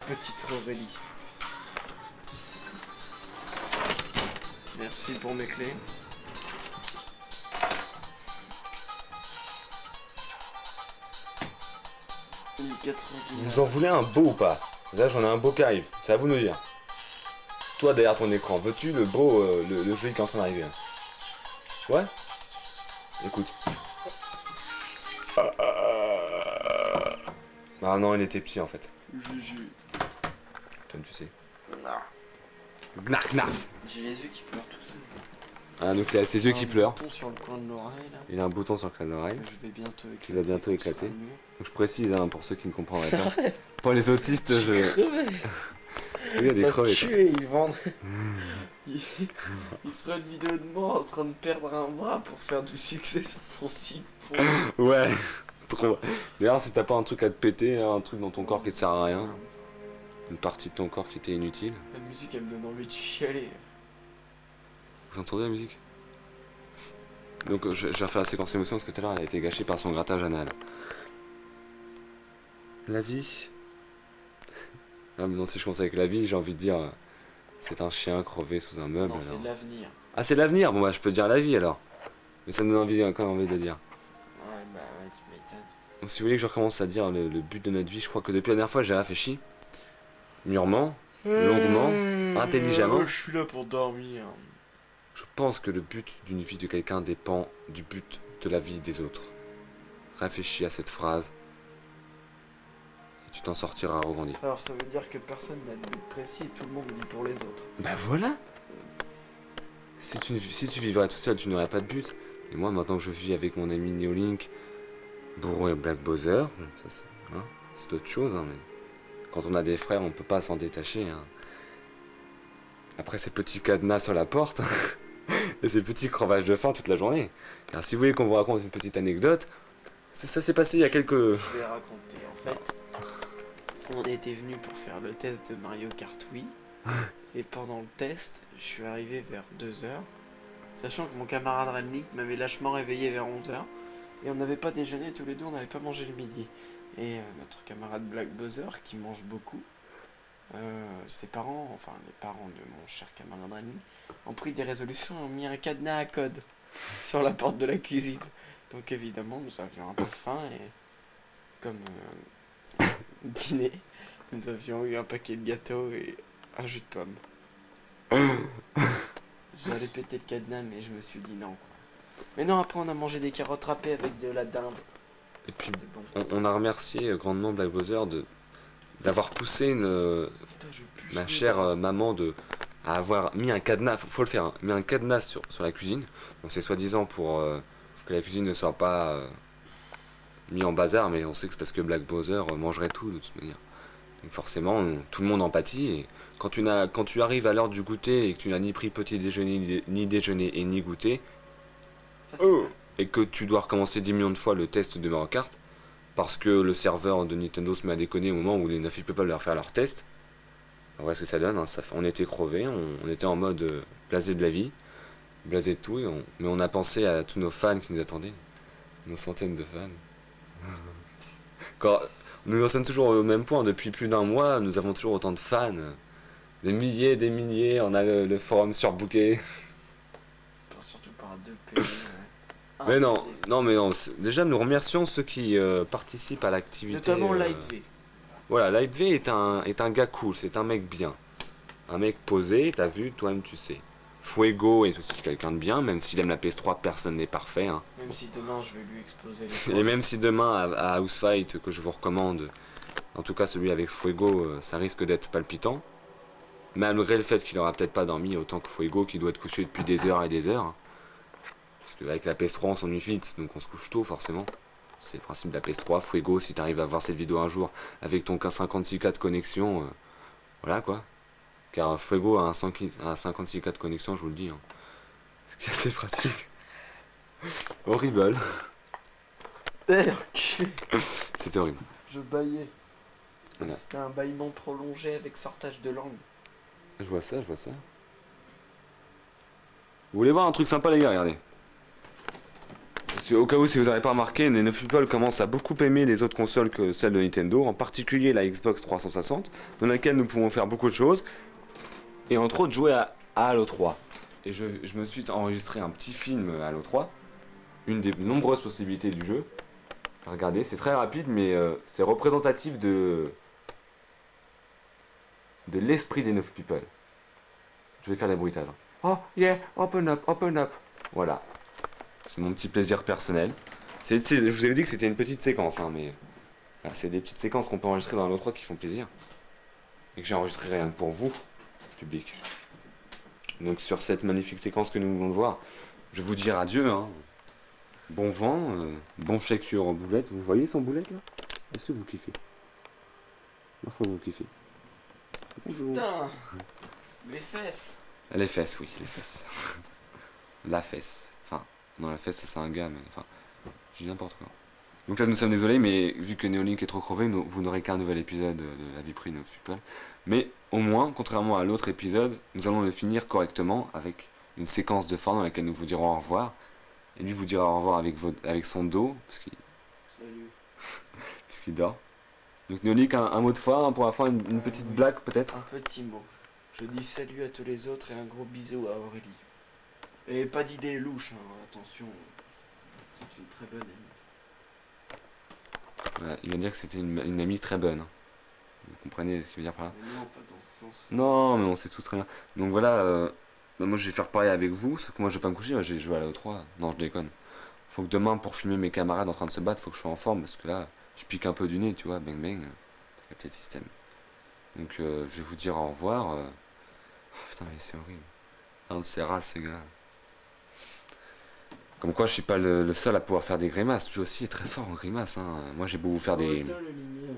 Petite Aurélie. Merci pour mes clés. Vous en voulez un beau ou pas? Là j'en ai un beau qui arrive, c'est à vous de me dire. Toi derrière ton écran, veux-tu le beau, le joli qui est en train d'arriver là? Ouais. Écoute. Ah non, il était petit en fait. Toi tu sais. Gnark knaf. J'ai les yeux qui pleurent tout seuls. Ah donc t'as ses yeux qui pleurent. Il a un bouton sur le coin de l'oreille là. Il a un bouton sur le coin de l'oreille. Je vais bientôt éclater. Qui va bientôt éclater. Donc je précise hein, pour ceux qui ne comprendraient pas. Pour les autistes, je... Oui, il est crevé. Ils vendent. Il ferait une vidéo de moi en train de perdre un bras pour faire du succès sur son site. Ouais, trop. D'ailleurs, si t'as pas un truc à te péter, un truc dans ton corps qui te sert à rien, une partie de ton corps qui était inutile. La musique, elle me donne envie de chialer. Vous entendez la musique? Donc, je vais faire la séquence émotion parce que tout à l'heure, elle a été gâchée par son grattage anal. La vie. Ah, mais non, si je commence avec la vie, j'ai envie de dire. C'est un chien crevé sous un meuble. Non, c'est l'avenir. Ah, c'est l'avenir? Bon, bah, je peux dire la vie alors. Mais ça me donne envie, quand même envie de le dire. Ouais, bah, ouais, tu m'étonnes. Donc, si vous voulez que je recommence à dire le but de notre vie, je crois que depuis la dernière fois, j'ai réfléchi. Mûrement, longuement, intelligemment. Je suis là pour dormir. Je pense que le but d'une vie de quelqu'un dépend du but de la vie des autres. Réfléchis à cette phrase. Et tu t'en sortiras regrandi. Alors ça veut dire que personne n'a de but précis et tout le monde vit pour les autres. Bah voilà. Si tu vivrais tout seul, tu n'aurais pas de but. Et moi, maintenant que je vis avec mon ami Neolink, Bourreau et Black Bowser, ça c'est autre chose, hein, mais quand on a des frères, on peut pas s'en détacher. Hein. Après ces petits cadenas sur la porte et ces petits crevages de faim toute la journée. Car si vous voulez qu'on vous raconte une petite anecdote, ça s'est passé il y a quelques... Je vais raconter. En fait, on était venu pour faire le test de Mario Kart Wii. Et pendant le test, je suis arrivé vers 2h. Sachant que mon camarade Renlik m'avait lâchement réveillé vers 11h. Et on n'avait pas déjeuné tous les deux, on n'avait pas mangé le midi. Et notre camarade Black Bowser, qui mange beaucoup, ses parents, enfin les parents de mon cher camarade Renlik, ont pris des résolutions et ont mis un cadenas à code sur la porte de la cuisine. Donc évidemment, nous avions un peu faim et comme dîner, nous avions eu un paquet de gâteaux et un jus de pomme. J'allais péter le cadenas, mais je me suis dit non. Quoi. Mais non, après on a mangé des carottes râpées avec de la dinde. Et puis bon. On a remercié grandement Black Bowser d'avoir poussé ma chère maman à avoir mis un cadenas, faut le faire, hein, mis un cadenas sur la cuisine. Donc c'est soi-disant pour que la cuisine ne soit pas mis en bazar, mais on sait que c'est parce que Black Bowser mangerait tout de toute manière. Donc forcément, tout le monde en pâtit. Et quand tu arrives à l'heure du goûter et que tu n'as ni pris petit déjeuner, ni déjeuner et ni goûter, et que tu dois recommencer 10 millions de fois le test de Mario Kart, parce que le serveur de Nintendo se met à déconner au moment où les 9 peuvent leur faire leur test. On voit ce que ça donne, hein. On était crevés, on était en mode blasé de la vie, blasé de tout, mais on a pensé à tous nos fans qui nous attendaient, nos centaines de fans. Quand nous en sommes toujours au même point, depuis plus d'un mois, nous avons toujours autant de fans, des milliers, on a le forum surbooké. Surtout par 2 pays. Mais non, déjà nous remercions ceux qui participent à l'activité. Notamment Light V. Voilà, Light V est un gars cool, c'est un mec bien. Un mec posé, t'as vu, toi-même tu sais. Fuego est aussi quelqu'un de bien, même s'il aime la PS3, personne n'est parfait. Hein. Même si demain je vais lui exploser les Et même si demain à House Fight, que je vous recommande, en tout cas celui avec Fuego, ça risque d'être palpitant. Malgré le fait qu'il aura peut-être pas dormi autant que Fuego, qui doit être couché depuis des heures et des heures. Parce qu'avec la PS3 on s'ennuie vite, donc on se couche tôt forcément. C'est le principe de la PS3. Fuego, si t'arrives à voir cette vidéo un jour avec ton 56K de connexion, voilà quoi. Car Fuego a un 56K de connexion, je vous le dis. Hein. Ce qui est assez pratique. Horrible. C'était horrible. Je baillais. Voilà. C'était un bâillement prolongé avec sortage de langue. Je vois ça. Vous voulez voir un truc sympa les gars, regardez. Au cas où si vous n'avez pas remarqué, les Neuf People commencent à beaucoup aimer les autres consoles que celles de Nintendo, en particulier la Xbox 360, dans laquelle nous pouvons faire beaucoup de choses, et entre autres jouer à Halo 3. Et je me suis enregistré un petit film à Halo 3, une des nombreuses possibilités du jeu. Regardez, c'est très rapide, mais c'est représentatif de l'esprit des Neuf People. Je vais faire les bruitages. Oh yeah, open up, open up. Voilà. C'est mon petit plaisir personnel. Je vous avais dit que c'était une petite séquence, hein, mais voilà, c'est des petites séquences qu'on peut enregistrer dans l'O3 qui font plaisir. Et que j'ai enregistré rien que pour vous, public. Donc sur cette magnifique séquence que nous venons de voir, je vais vous dire adieu. Hein. Bon vent, bon chèque sur boulette. Vous voyez son boulette là? Est-ce que vous kiffez? Moi je crois que vous kiffez. Bonjour. Putain, mes fesses. Les fesses, oui, les fesses. La fesse. Enfin, non, la fesse, ça c'est un gars, mais enfin, j'ai n'importe quoi. Donc là, nous sommes désolés, mais vu que Neolink est trop crevé, vous n'aurez qu'un nouvel épisode de La Vie Privée de Neuf People. Mais au moins, contrairement à l'autre épisode, nous allons le finir correctement avec une séquence de fin dans laquelle nous vous dirons au revoir. Et lui vous dira au revoir avec son dos, parce qu'il Salut. puisqu'il dort. Donc Neolink, un mot de fin, pour la fin, une petite oui. blague peut-être. Un petit mot. Je dis salut à tous les autres et un gros bisou à Aurélie. Et pas d'idée louche, hein, attention. C'est une très bonne amie. Voilà, il va dire que c'était une amie très bonne. Hein. Vous comprenez ce qu'il veut dire par là? Mais non, pas dans ce sens. Non, mais on sait tous très bien. Donc voilà, bah moi je vais faire pareil avec vous, sauf que moi je vais pas me coucher, moi, j'ai joué à la E3. Non, je déconne. Faut que demain, pour filmer mes camarades en train de se battre, faut que je sois en forme, parce que là, je pique un peu du nez, tu vois, bang bang. T'as capté le système. Donc je vais vous dire au revoir. Oh, putain, mais c'est horrible. Un de ces rats, ces gars. Comme quoi, je suis pas le seul à pouvoir faire des grimaces. Lui aussi est très fort en grimaces. Hein. Moi, j'ai beau vous faire des. Putain, le lumière,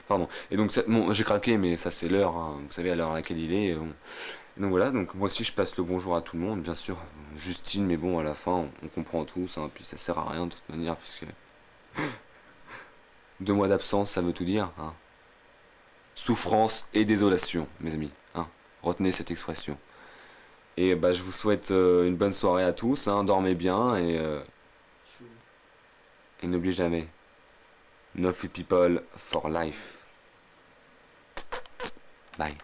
Pardon. Et donc, bon, j'ai craqué, mais ça, c'est l'heure. Hein. Vous savez, à l'heure à laquelle il est. Donc voilà, donc moi aussi, je passe le bonjour à tout le monde. Bien sûr, Justine, mais bon, à la fin, on comprend tous. Hein, puis ça sert à rien de toute manière, puisque. 2 mois d'absence, ça veut tout dire. Hein. Souffrance et désolation, mes amis. Hein. Retenez cette expression. Et bah, je vous souhaite une bonne soirée à tous. Hein. Dormez bien et n'oubliez jamais. Neuf People for life. Bye.